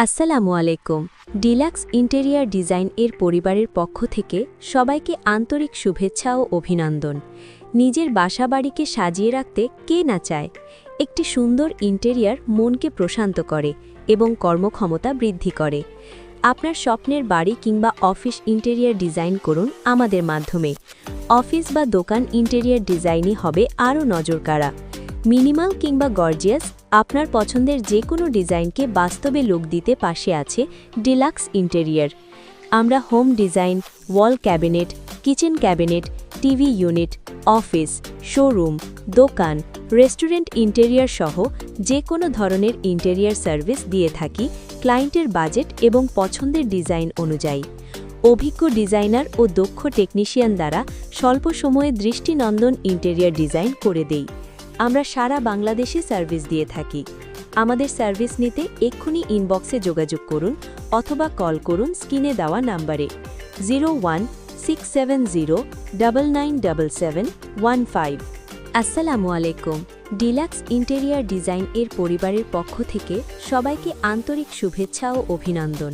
আসসালামু আলাইকুম। Deluxe interior design এর পরিবারের পক্ষ থেকে সবাইকে আন্তরিক শুভেচ্ছা ও অভিনন্দন। নিজের বাসাবাড়িকে সাজিয়ে রাখতে কে না চায়? একটি সুন্দর ইন্টেরিয়ার মনকে প্রশান্ত করে এবং কর্মক্ষমতা বৃদ্ধি করে। আপনার স্বপ্নের বাড়ি কিংবা অফিস ইন্টেরিয়ার ডিজাইন করুন আমাদের মাধ্যমে। অফিস বা দোকান ইন্টেরিয়ার ডিজাইনই হবে আরও নজরকাড়া। মিনিমাল কিংবা গর্জিয়াস, আপনার পছন্দের যে কোনো ডিজাইনকে বাস্তবে লুক দিতে পাশে আছে ডিলাক্স ইন্টেরিয়ার। আমরা হোম ডিজাইন, ওয়াল cabinet, kitchen cabinet, TV unit, office, showroom, দোকান, রেস্টুরেন্ট ইন্টেরিয়ার সহ যে কোনো ধরনের ইন্টেরিয়ার সার্ভিস দিয়ে থাকি ক্লায়েন্টের বাজেট এবং পছন্দের ডিজাইন অনুযায়ী। অভিজ্ঞ ডিজাইনার ও দক্ষ টেকনিশিয়ান দ্বারা স্বল্প সময়ে দৃষ্টিনন্দন ইন্টেরিয়ার ডিজাইন করে দেই। আমরা সারা বাংলাদেশে সার্ভিস দিয়ে থাকি। আমাদের সার্ভিস নিতে এক্ষুনি ইনবক্সে যোগাযোগ করুন অথবা কল করুন স্ক্রিনে দেওয়া নাম্বারে 0167097715। আসসালামু আলাইকুম। ডিলাক্স ইন্টেরিয়ার ডিজাইন এর পরিবারের পক্ষ থেকে সবাইকে আন্তরিক শুভেচ্ছা ও অভিনন্দন।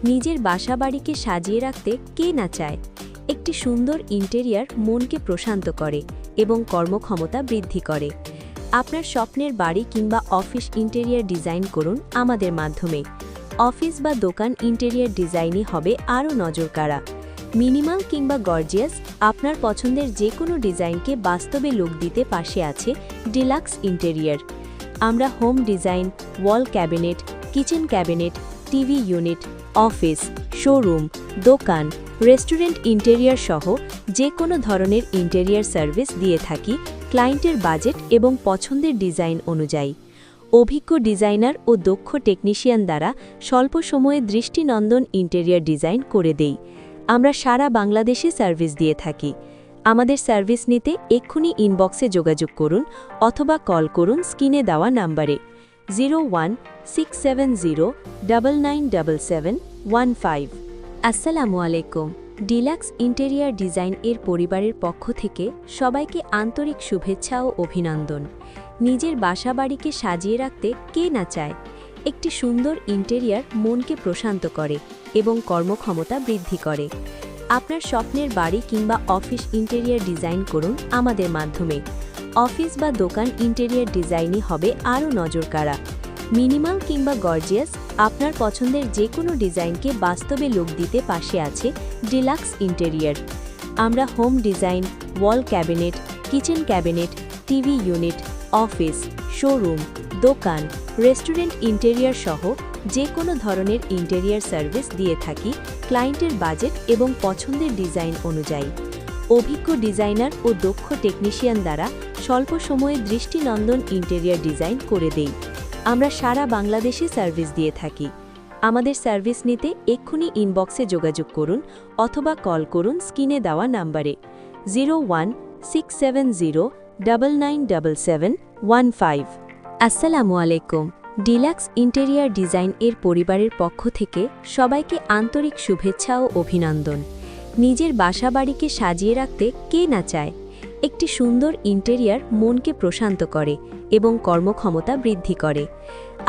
নিজের বাসাবাড়িকে সাজিয়ে রাখতে কে না চায়? একটি সুন্দর ইন্টেরিয়ার মনকে প্রশান্ত করে এবং কর্মক্ষমতা বৃদ্ধি করে। আপনার স্বপ্নের বাড়ি কিংবা অফিস ইন্টেরিয়ার ডিজাইন করুন আমাদের মাধ্যমে। অফিস বা দোকান ইন্টেরিয়ার ডিজাইনই হবে আরও নজরকাড়া। মিনিমাল কিংবা গর্জিয়াস, আপনার পছন্দের যে কোনো ডিজাইনকে বাস্তবে লুক দিতে পাশে আছে ডিলাক্স ইন্টেরিয়ার। আমরা হোম ডিজাইন, ওয়াল cabinet, kitchen cabinet, TV unit, office, showroom, দোকান, রেস্টুরেন্ট ইন্টেরিয়ার সহ যে কোনো ধরনের ইন্টেরিয়ার সার্ভিস দিয়ে থাকি ক্লায়েন্টের বাজেট এবং পছন্দের ডিজাইন অনুযায়ী। অভিজ্ঞ ডিজাইনার ও দক্ষ টেকনিশিয়ান দ্বারা স্বল্প সময়ে দৃষ্টিনন্দন ইন্টেরিয়ার ডিজাইন করে দেই। আমরা সারা বাংলাদেশে সার্ভিস দিয়ে থাকি। আমাদের সার্ভিস নিতে এক্ষুনি ইনবক্সে যোগাযোগ করুন অথবা কল করুন স্ক্রিনে দেওয়া নাম্বারে 0167097715। আসসালামু আলাইকুম। ডিলাক্স ইন্টেরিয়ার ডিজাইন এর পরিবারের পক্ষ থেকে সবাইকে আন্তরিক শুভেচ্ছা ও অভিনন্দন। নিজের বাসাবাড়িকে সাজিয়ে রাখতে কে না চায়? একটি সুন্দর ইন্টেরিয়ার মনকে প্রশান্ত করে এবং কর্মক্ষমতা বৃদ্ধি করে। আপনার স্বপ্নের বাড়ি কিংবা অফিস ইন্টেরিয়ার ডিজাইন করুন আমাদের মাধ্যমে। অফিস বা দোকান ইন্টেরিয়ার ডিজাইনই হবে আরও নজরকাড়া। মিনিমাল কিংবা গর্জিয়াস, আপনার পছন্দের যে কোনো ডিজাইনকে বাস্তবে লুক দিতে পাশে আছে ডিলাক্স ইন্টেরিয়ার। আমরা হোম ডিজাইন, ওয়াল cabinet, kitchen cabinet, TV unit, office, showroom, দোকান, রেস্টুরেন্ট ইন্টেরিয়ার সহ যে কোনো ধরনের ইন্টেরিয়ার সার্ভিস দিয়ে থাকি ক্লায়েন্টের বাজেট এবং পছন্দের ডিজাইন অনুযায়ী। অভিজ্ঞ ডিজাইনার ও দক্ষ টেকনিশিয়ান দ্বারা স্বল্প সময়ে দৃষ্টিনন্দন ইন্টেরিয়ার ডিজাইন করে দেই। আমরা সারা বাংলাদেশে সার্ভিস দিয়ে থাকি। আমাদের সার্ভিস নিতে এক্ষুনি ইনবক্সে যোগাযোগ করুন অথবা কল করুন স্ক্রিনে দেওয়া নাম্বারে 0167097715। আসসালামু আলাইকুম। ডিলাক্স ইন্টেরিয়ার ডিজাইন এর পরিবারের পক্ষ থেকে সবাইকে আন্তরিক শুভেচ্ছা ও অভিনন্দন। নিজের বাসাবাড়িকে সাজিয়ে রাখতে কে না চায়? একটি সুন্দর ইন্টেরিয়ার মনকে প্রশান্ত করে এবং কর্মক্ষমতা বৃদ্ধি করে।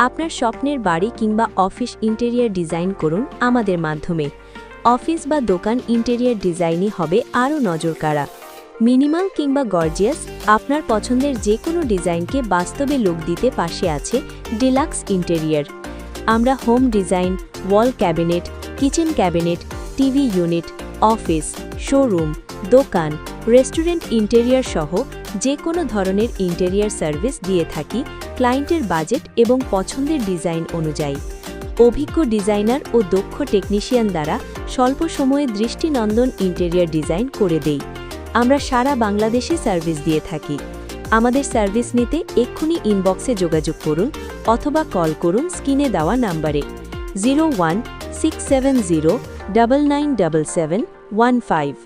আপনার স্বপ্নের বাড়ি কিংবা অফিস ইন্টেরিয়ার ডিজাইন করুন আমাদের মাধ্যমে। অফিস বা দোকান ইন্টেরিয়ার ডিজাইনই হবে আরও নজরকাড়া। মিনিমাল কিংবা গর্জিয়াস, আপনার পছন্দের যে কোনো ডিজাইনকে বাস্তবে লুক দিতে পাশে আছে ডিলাক্স ইন্টেরিয়ার। আমরা হোম ডিজাইন, ওয়াল cabinet, kitchen cabinet, TV unit, office, showroom, দোকান, রেস্টুরেন্ট ইন্টেরিয়ার সহ যে কোনো ধরনের ইন্টেরিয়ার সার্ভিস দিয়ে থাকি ক্লায়েন্টের বাজেট এবং পছন্দের ডিজাইন অনুযায়ী। অভিজ্ঞ ডিজাইনার ও দক্ষ টেকনিশিয়ান দ্বারা স্বল্প সময়ে দৃষ্টিনন্দন ইন্টেরিয়ার ডিজাইন করে দেই। আমরা সারা বাংলাদেশে সার্ভিস দিয়ে থাকি। আমাদের সার্ভিস নিতে এক্ষুনি ইনবক্সে যোগাযোগ করুন অথবা কল করুন স্ক্রিনে দেওয়া নাম্বারে 0167097715।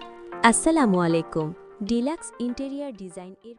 আসসালামু আলাইকুম। ডিলাক্স ইন্টেরিয়ার ডিজাইন এর